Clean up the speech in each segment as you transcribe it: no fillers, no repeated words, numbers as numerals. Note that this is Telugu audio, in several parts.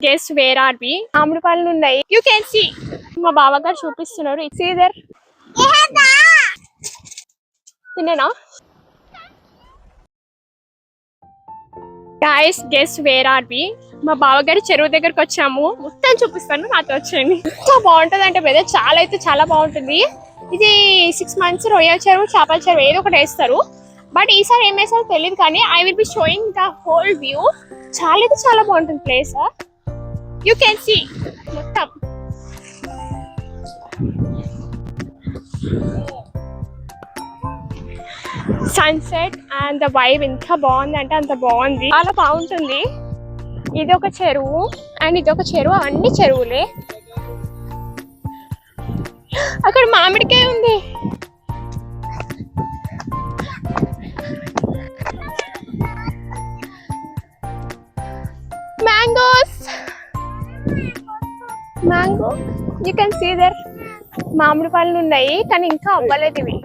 గెస్ వేర్ ఆర్ వి మామిడి పళ్ళు ఉన్నాయి. యూ కెన్ సీ మా బావగారు చూపిస్తున్నారు. ఇట్స్ ఈదర్ తినేనా guys guess where are we మా బావగారి చెరువు దగ్గరకు వచ్చాము. మొత్తం చూపిస్తాను, నాతో వచ్చేయండి. ఎంత బాగుంటది అంటే వెదర్ చాలా అయితే చాలా బాగుంటుంది. ఇది 6 months రొయ్యల చెరువు చేపల చెరువు ఏదో ఒకటి వేస్తారు. బట్ ఈసారి ఏం వేస్తారో తెలియదు, కానీ I will be showing the whole view. చాలా అయితే చాలా బాగుంటుంది ప్లేస్. యూ కెన్ సీ మొత్తం సన్సెట్ అండ్ ద వైబ్ ఎంత బాగుంది అంటే అంత బాగుంది, చాలా బాగుంటుంది. ఇది ఒక చెరువు అండ్ ఇది ఒక చెరువు, అన్ని చెరువులే. అక్కడ మామిడికాయ ఉంది. Mangoes, mango you can see there. మామిడి పళ్ళు ఉన్నాయి కానీ ఇంకా అవ్వలేదు ఇవి.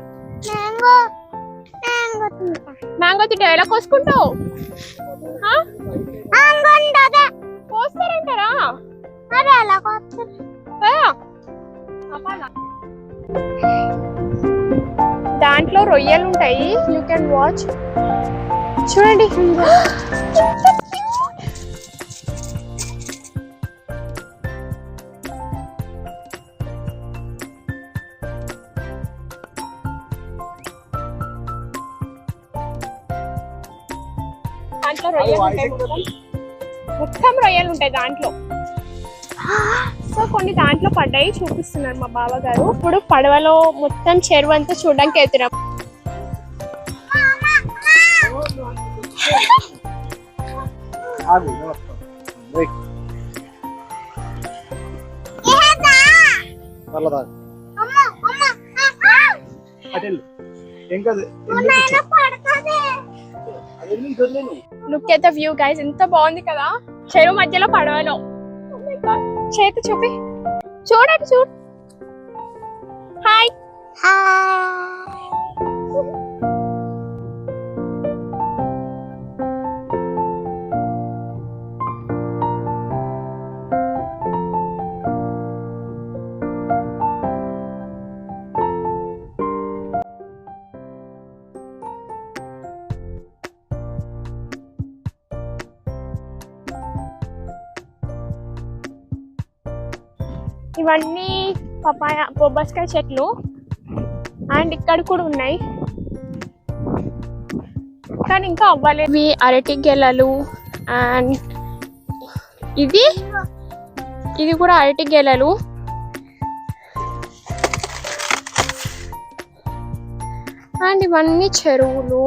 మ్యాంగో తింటే ఎలా కోసుకుంటావు? కోస్తారంటారా? దాంట్లో రొయ్యలు ఉంటాయి. You can watch. చూడండి దాంట్లో రొయ్యలు ఉంటాయి, మొత్తం రొయ్యలు ఉంటాయి దాంట్లో. సో కొన్ని దాంట్లో పడ్డాయి, చూపిస్తున్నారు మా బావ గారు. ఇప్పుడు పడవలో మొత్తం చెరువు అంతా చూడడానికి వెళ్తున్నాం. Look at the view guys, ఎంత బాగుంది కదా చెరువు మధ్యలో పడవలో. చేతి చూపి చూడండి, చూడు. హాయ్ ఇవన్నీ పపాయ బొబ్బస్కాయ చెట్లు అండ్ ఇక్కడ కూడా ఉన్నాయి కానీ ఇంకా అవ్వలేదు. ఇవి అరటి గెలలు అండ్ ఇది కూడా అరటి గెలలు. అండ్ ఇవన్నీ చెరువులు.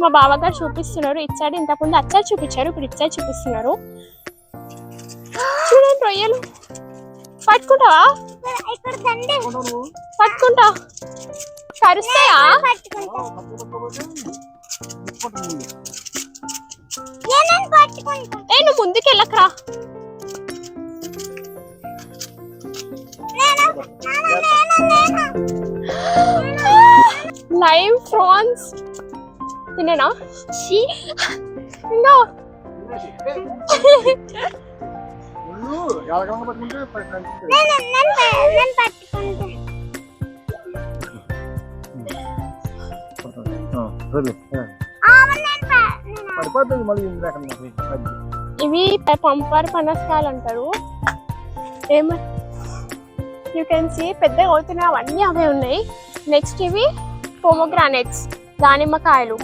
మా బావగారు చూపిస్తున్నారు. ఇటు సైడ్ ఇంతకుముందు అచ్చారు చూపించారు, ఇప్పుడు ఇటు సైడ్ చూపిస్తున్నారు. చూడండి రొయ్యలు. పట్టుకుంటావా? పట్టుకుంటా. కరుస్తాయా? నువ్వు ముందుకు వెళ్ళకరా. Live prawns తినేనా? ఇంకా ఇవి పంపర్ పనసకాయలు అంటారు. ఏమో యూ కెన్ సీ పెద్దగా అవుతున్నాయి, అవన్నీ అవే ఉన్నాయి. నెక్స్ట్ ఇవి పోమోగ్రానైట్స్, దానిమ్మకాయలు.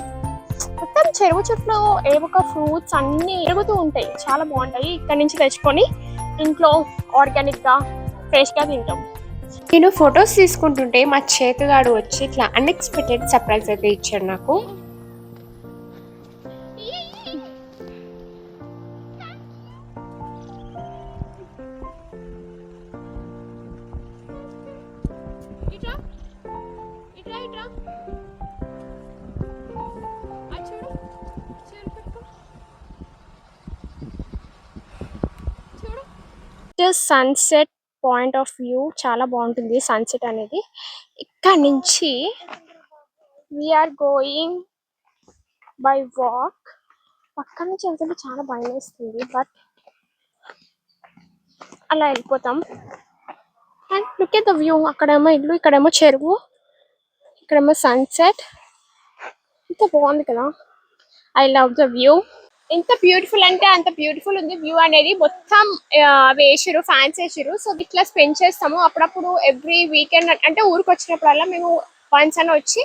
మొత్తం చెరువు చుట్టూ ఏవో ఒక ఫ్రూట్స్ అన్ని పెరుగుతూ ఉంటాయి, చాలా బాగుంటాయి. ఇక్కడ నుంచి తెచ్చుకొని ఇంట్లో ఆర్గానిక్ గా ఫ్రెష్ గా తింటాం. నేను ఫొటోస్ తీసుకుంటుంటే మా చేతుగాడు వచ్చి ఇట్లా అన్ఎక్స్పెక్టెడ్ సర్ప్రైజ్ అయితే ఇచ్చాడు నాకు. సన్సెట్ పాయింట్ ఆఫ్ వ్యూ చాలా బాగుంటుంది. సన్సెట్ అనేది ఇక్కడ నుంచి వీఆర్ గోయింగ్ బై వాక్. పక్క నుంచి వెళ్తుంటే చాలా భయం వేస్తుంది, బట్ అలా వెళ్ళిపోతాం. And look at the view. అక్కడేమో ఇల్లు, ఇక్కడేమో చెరువు, ఇక్కడేమో సన్సెట్. ఎంత బాగుంది కదా. I love the view. ఎంత బ్యూటిఫుల్ అంటే అంత బ్యూటిఫుల్ ఉంది వ్యూ అనేది. మొత్తం వేసిరు, ఫ్యాన్స్ వేసిరు. సో ఇట్లా స్పెండ్ చేస్తాము అప్పుడప్పుడు. ఎవ్రీ వీకెండ్ అంటే ఊరికి వచ్చినప్పుడల్లా మేము వన్స్ అని వచ్చి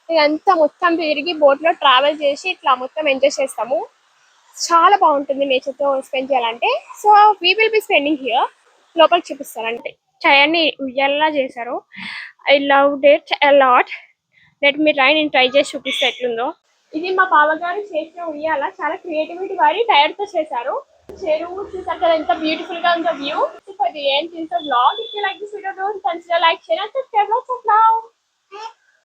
ఇదంతా మొత్తం తిరిగి బోట్ లో ట్రావెల్ చేసి ఇట్లా మొత్తం ఎంజాయ్ చేస్తాము. చాలా బాగుంటుంది నేచర్ తో స్పెండ్ చేయాలంటే. So we will be spending here. లోపలికి చూపిస్తారంటే చైర్ని ఉయ్యాలా చేశారు. I love it a lot. Let me try. నేను ట్రై చేసి చూపిస్తే ఎట్లుందో. ఇది మా బావగారు చేసిన ఉయ్యాల. చాలా క్రియేటివిటీ వారి టైర్ తో చేశారు. చెరువు చూసారు కదా ఎంత బ్యూటిఫుల్ గా ఉందో view. For the end is the vlog. If you like this video don't consider like, share and subscribe.